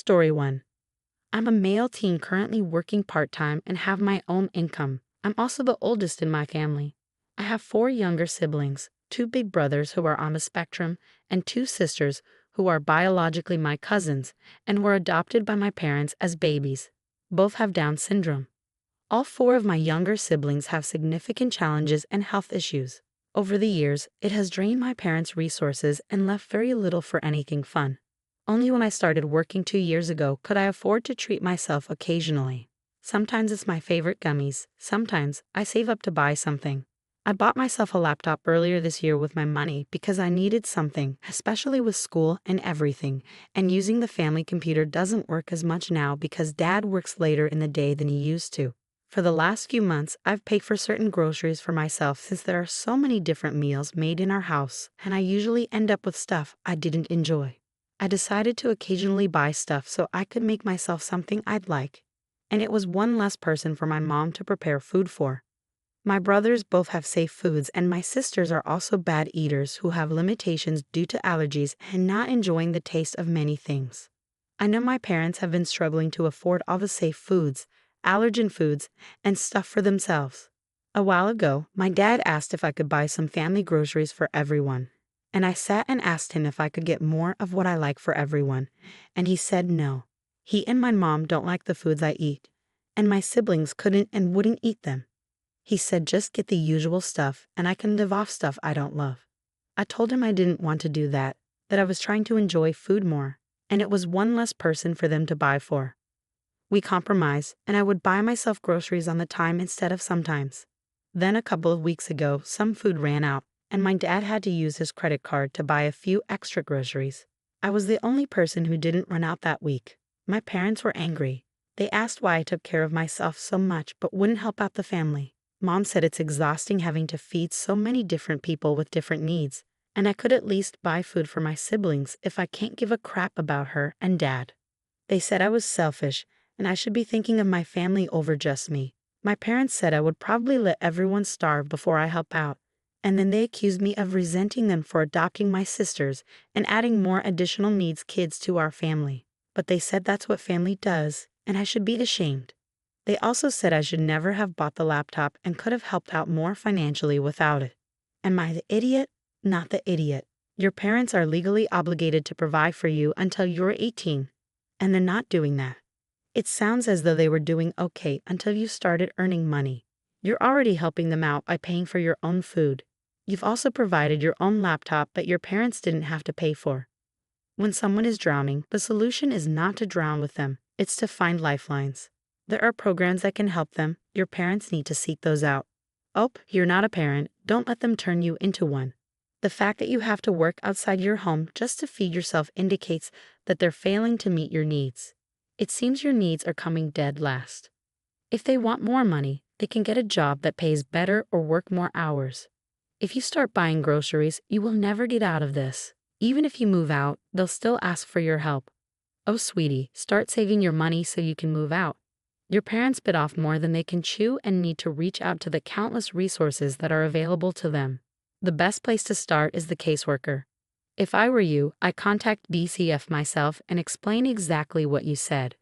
Story 1. I'm a male teen currently working part-time and have my own income. I'm also the oldest in my family. I have 4 younger siblings, 2 big brothers who are on the spectrum, and 2 sisters who are biologically my cousins and were adopted by my parents as babies. Both have Down syndrome. All 4 of my younger siblings have significant challenges and health issues. Over the years, it has drained my parents' resources and left very little for anything fun. Only when I started working 2 years ago could I afford to treat myself occasionally. Sometimes it's my favorite gummies, sometimes I save up to buy something. I bought myself a laptop earlier this year with my money because I needed something, especially with school and everything, and using the family computer doesn't work as much now because Dad works later in the day than he used to. For the last few months, I've paid for certain groceries for myself since there are so many different meals made in our house, and I usually end up with stuff I didn't enjoy. I decided to occasionally buy stuff so I could make myself something I'd like. And it was one less person for my mom to prepare food for. My brothers both have safe foods, and my sisters are also bad eaters who have limitations due to allergies and not enjoying the taste of many things. I know my parents have been struggling to afford all the safe foods, allergen foods, and stuff for themselves. A while ago, my dad asked if I could buy some family groceries for everyone. And I sat and asked him if I could get more of what I like for everyone, and he said no. He and my mom don't like the foods I eat, and my siblings couldn't and wouldn't eat them. He said just get the usual stuff and I can live off stuff I don't love. I told him I didn't want to do that I was trying to enjoy food more, and it was one less person for them to buy for. We compromised, and I would buy myself groceries on the time instead of sometimes. Then a couple of weeks ago, some food ran out, and my dad had to use his credit card to buy a few extra groceries. I was the only person who didn't run out that week. My parents were angry. They asked why I took care of myself so much but wouldn't help out the family. Mom said it's exhausting having to feed so many different people with different needs, and I could at least buy food for my siblings if I can't give a crap about her and Dad. They said I was selfish, and I should be thinking of my family over just me. My parents said I would probably let everyone starve before I help out. And then they accused me of resenting them for adopting my sisters and adding more additional needs kids to our family. But they said that's what family does, and I should be ashamed. They also said I should never have bought the laptop and could have helped out more financially without it. Am I the idiot? Not the idiot. Your parents are legally obligated to provide for you until you're 18, and they're not doing that. It sounds as though they were doing okay until you started earning money. You're already helping them out by paying for your own food. You've also provided your own laptop that your parents didn't have to pay for. When someone is drowning, the solution is not to drown with them, it's to find lifelines. There are programs that can help them. Your parents need to seek those out. Oh, you're not a parent, don't let them turn you into one. The fact that you have to work outside your home just to feed yourself indicates that they're failing to meet your needs. It seems your needs are coming dead last. If they want more money, they can get a job that pays better or work more hours. If you start buying groceries, you will never get out of this. Even if you move out, they'll still ask for your help. Oh, sweetie, start saving your money so you can move out. Your parents bit off more than they can chew and need to reach out to the countless resources that are available to them. The best place to start is the caseworker. If I were you, I'd contact DCF myself and explain exactly what you said.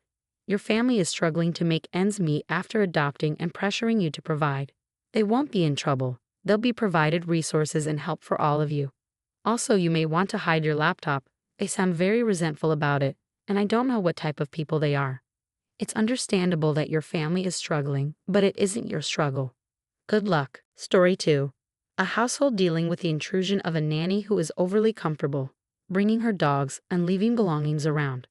Your family is struggling to make ends meet after adopting and pressuring you to provide. They won't be in trouble. They'll be provided resources and help for all of you. Also, you may want to hide your laptop. They sound very resentful about it, and I don't know what type of people they are. It's understandable that your family is struggling, but it isn't your struggle. Good luck. Story 2. A household dealing with the intrusion of a nanny who is overly comfortable, bringing her dogs and leaving belongings around.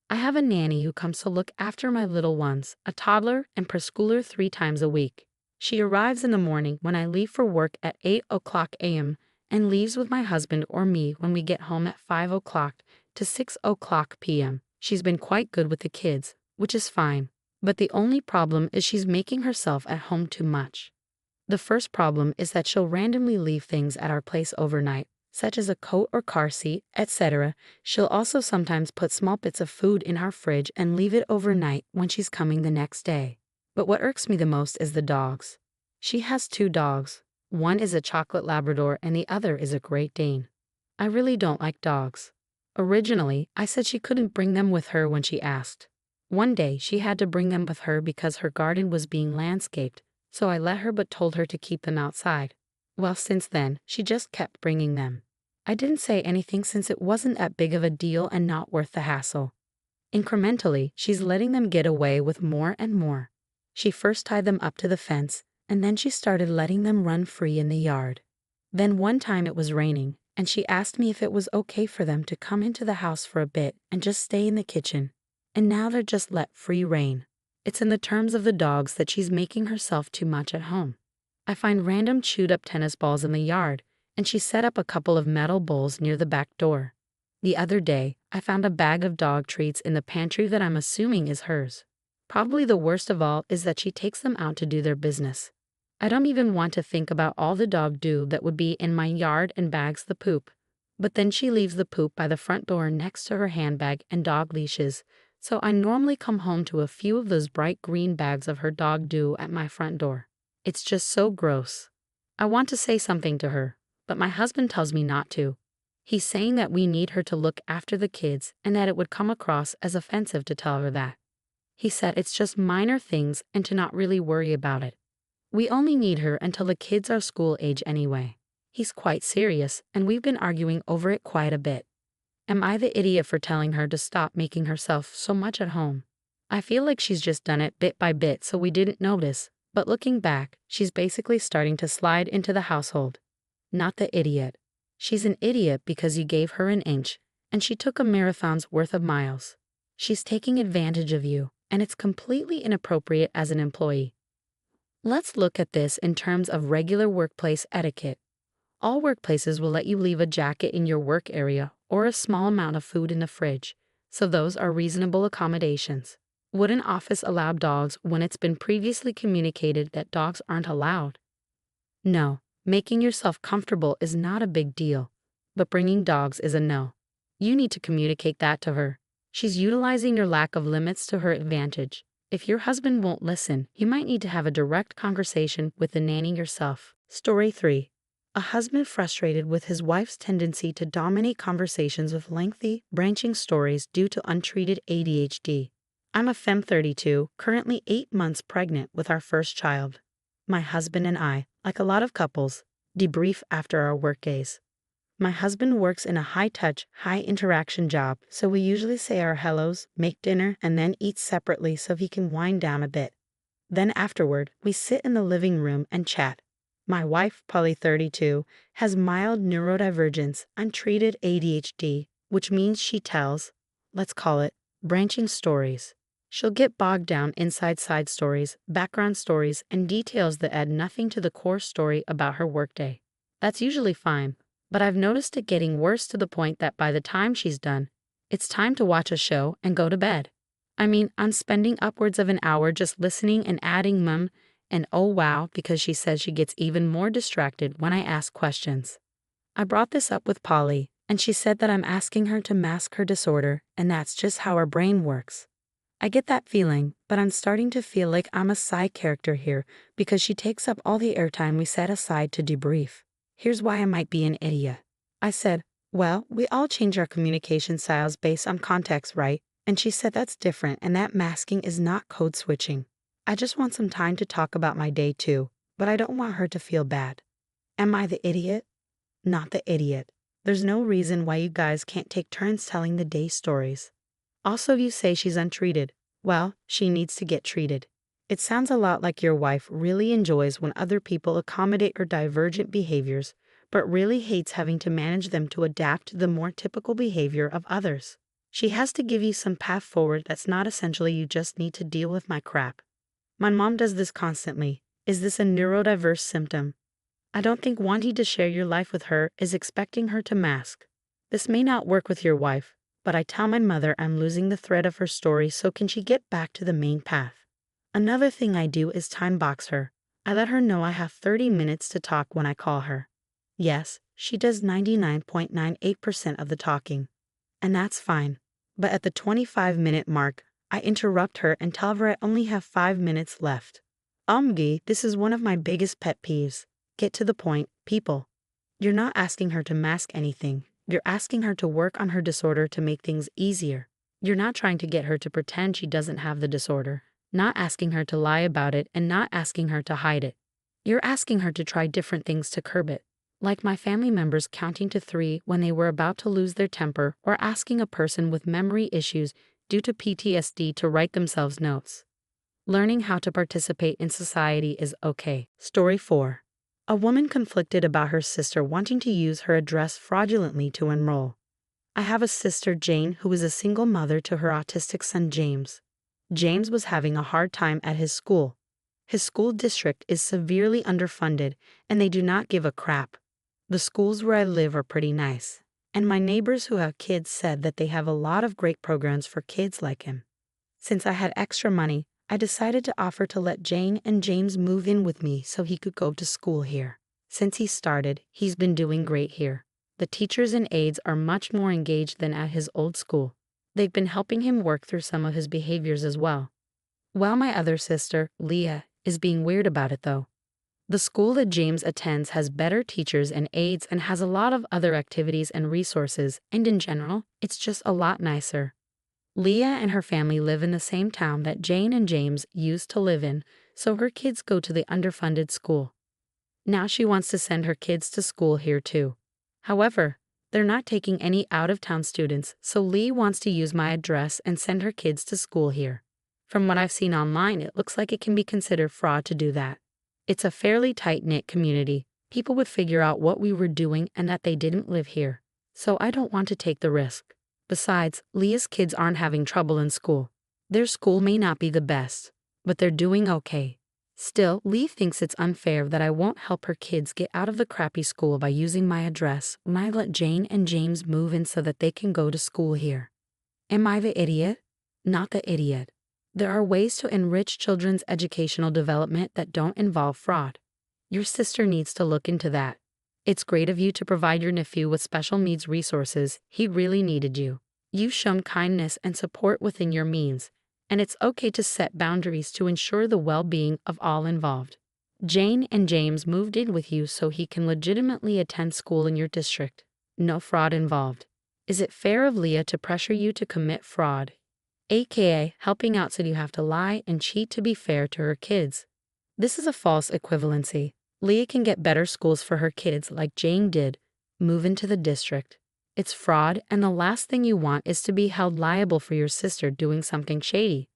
I have a nanny who comes to look after my little ones, a toddler and preschooler 3 times a week. She arrives in the morning when I leave for work at 8 o'clock a.m. and leaves with my husband or me when we get home at 5 o'clock to 6 o'clock p.m. She's been quite good with the kids, which is fine, but the only problem is she's making herself at home too much. The first problem is that she'll randomly leave things at our place overnight, such as a coat or car seat, etc. She'll also sometimes put small bits of food in our fridge and leave it overnight when she's coming the next day. But what irks me the most is the dogs. She has 2 dogs. One is a chocolate Labrador and the other is a Great Dane. I really don't like dogs. Originally, I said she couldn't bring them with her when she asked. One day, she had to bring them with her because her garden was being landscaped, so I let her but told her to keep them outside. Well, since then, she just kept bringing them. I didn't say anything since it wasn't that big of a deal and not worth the hassle. Incrementally, she's letting them get away with more and more. She first tied them up to the fence, and then she started letting them run free in the yard. Then one time it was raining, and she asked me if it was okay for them to come into the house for a bit and just stay in the kitchen. And now they're just let free rein. It's in the terms of the dogs that she's making herself too much at home. I find random chewed up tennis balls in the yard, and she set up a couple of metal bowls near the back door. The other day, I found a bag of dog treats in the pantry that I'm assuming is hers. Probably the worst of all is that she takes them out to do their business. I don't even want to think about all the dog do that would be in my yard and bags the poop. But then she leaves the poop by the front door next to her handbag and dog leashes, so I normally come home to a few of those bright green bags of her dog do at my front door. It's just so gross. I want to say something to her, but my husband tells me not to. He's saying that we need her to look after the kids and that it would come across as offensive to tell her that. He said it's just minor things and to not really worry about it. We only need her until the kids are school age anyway. He's quite serious, and we've been arguing over it quite a bit. Am I the idiot for telling her to stop making herself so much at home? I feel like she's just done it bit by bit so we didn't notice, but looking back, she's basically starting to slide into the household. Not the idiot. She's an idiot because you gave her an inch, and she took a marathon's worth of miles. She's taking advantage of you, and it's completely inappropriate as an employee. Let's look at this in terms of regular workplace etiquette. All workplaces will let you leave a jacket in your work area or a small amount of food in the fridge, so those are reasonable accommodations. Would an office allow dogs when it's been previously communicated that dogs aren't allowed? No, making yourself comfortable is not a big deal, but bringing dogs is a no. You need to communicate that to her. She's utilizing your lack of limits to her advantage. If your husband won't listen, you might need to have a direct conversation with the nanny yourself. Story 3. A husband frustrated with his wife's tendency to dominate conversations with lengthy, branching stories due to untreated ADHD. I'm a femme 32, currently 8 months pregnant with our first child. My husband and I, like a lot of couples, debrief after our work days. My husband works in a high-touch, high-interaction job, so we usually say our hellos, make dinner, and then eat separately so he can wind down a bit. Then afterward, we sit in the living room and chat. My wife, Polly 32, has mild neurodivergence, untreated ADHD, which means she tells, let's call it, branching stories. She'll get bogged down inside side stories, background stories, and details that add nothing to the core story about her workday. That's usually fine, but I've noticed it getting worse to the point that by the time she's done, it's time to watch a show and go to bed. I mean, I'm spending upwards of an hour just listening and adding and oh wow because she says she gets even more distracted when I ask questions. I brought this up with Polly, and she said that I'm asking her to mask her disorder, and that's just how her brain works. I get that feeling, but I'm starting to feel like I'm a side character here because she takes up all the airtime we set aside to debrief. Here's why I might be an idiot. I said, well, we all change our communication styles based on context, right? And she said that's different and that masking is not code switching. I just want some time to talk about my day too, but I don't want her to feel bad. Am I the idiot? Not the idiot. There's no reason why you guys can't take turns telling the day stories. Also, you say she's untreated. Well, she needs to get treated. It sounds a lot like your wife really enjoys when other people accommodate her divergent behaviors, but really hates having to manage them to adapt to the more typical behavior of others. She has to give you some path forward that's not essentially you just need to deal with my crap. My mom does this constantly. Is this a neurodiverse symptom? I don't think wanting to share your life with her is expecting her to mask. This may not work with your wife, but I tell my mother I'm losing the thread of her story, so can she get back to the main path? Another thing I do is time box her. I let her know I have 30 minutes to talk when I call her. Yes, she does 99.98% of the talking. And that's fine. But at the 25-minute mark, I interrupt her and tell her I only have 5 minutes left. This is one of my biggest pet peeves. Get to the point, people. You're not asking her to mask anything. You're asking her to work on her disorder to make things easier. You're not trying to get her to pretend she doesn't have the disorder, not asking her to lie about it, and not asking her to hide it. You're asking her to try different things to curb it, like my family members counting to 3 when they were about to lose their temper, or asking a person with memory issues due to PTSD to write themselves notes. Learning how to participate in society is okay. Story 4. A woman conflicted about her sister wanting to use her address fraudulently to enroll. I have a sister, Jane, who is a single mother to her autistic son, James. James was having a hard time at his school. His school district is severely underfunded, and they do not give a crap. The schools where I live are pretty nice, and my neighbors who have kids said that they have a lot of great programs for kids like him. Since I had extra money, I decided to offer to let Jane and James move in with me so he could go to school here. Since he started, he's been doing great here. The teachers and aides are much more engaged than at his old school. They've been helping him work through some of his behaviors as well. While my other sister, Leah, is being weird about it though. The school that James attends has better teachers and aides and has a lot of other activities and resources, and in general, it's just a lot nicer. Leah and her family live in the same town that Jane and James used to live in, so her kids go to the underfunded school. Now she wants to send her kids to school here too. However, they're not taking any out-of-town students, so Lee wants to use my address and send her kids to school here. From what I've seen online, it looks like it can be considered fraud to do that. It's a fairly tight-knit community. People would figure out what we were doing and that they didn't live here. So I don't want to take the risk. Besides, Leah's kids aren't having trouble in school. Their school may not be the best, but they're doing okay. Still, Lee thinks it's unfair that I won't help her kids get out of the crappy school by using my address when I let Jane and James move in so that they can go to school here. Am I the idiot? Not the idiot. There are ways to enrich children's educational development that don't involve fraud. Your sister needs to look into that. It's great of you to provide your nephew with special needs resources. He really needed you. You've shown kindness and support within your means, and it's okay to set boundaries to ensure the well-being of all involved. Jane and James moved in with you so he can legitimately attend school in your district. No fraud involved. Is it fair of Leah to pressure you to commit fraud, aka helping out so you have to lie and cheat to be fair to her kids? This is a false equivalency. Leah can get better schools for her kids like Jane did, move into the district. It's fraud, and the last thing you want is to be held liable for your sister doing something shady.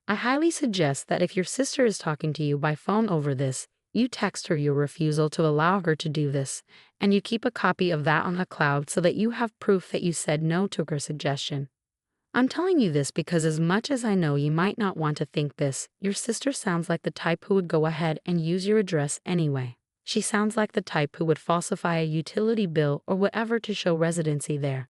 I highly suggest that if your sister is talking to you by phone over this, you text her your refusal to allow her to do this, and you keep a copy of that on the cloud so that you have proof that you said no to her suggestion. I'm telling you this because as much as I know you might not want to think this, your sister sounds like the type who would go ahead and use your address anyway. She sounds like the type who would falsify a utility bill or whatever to show residency there.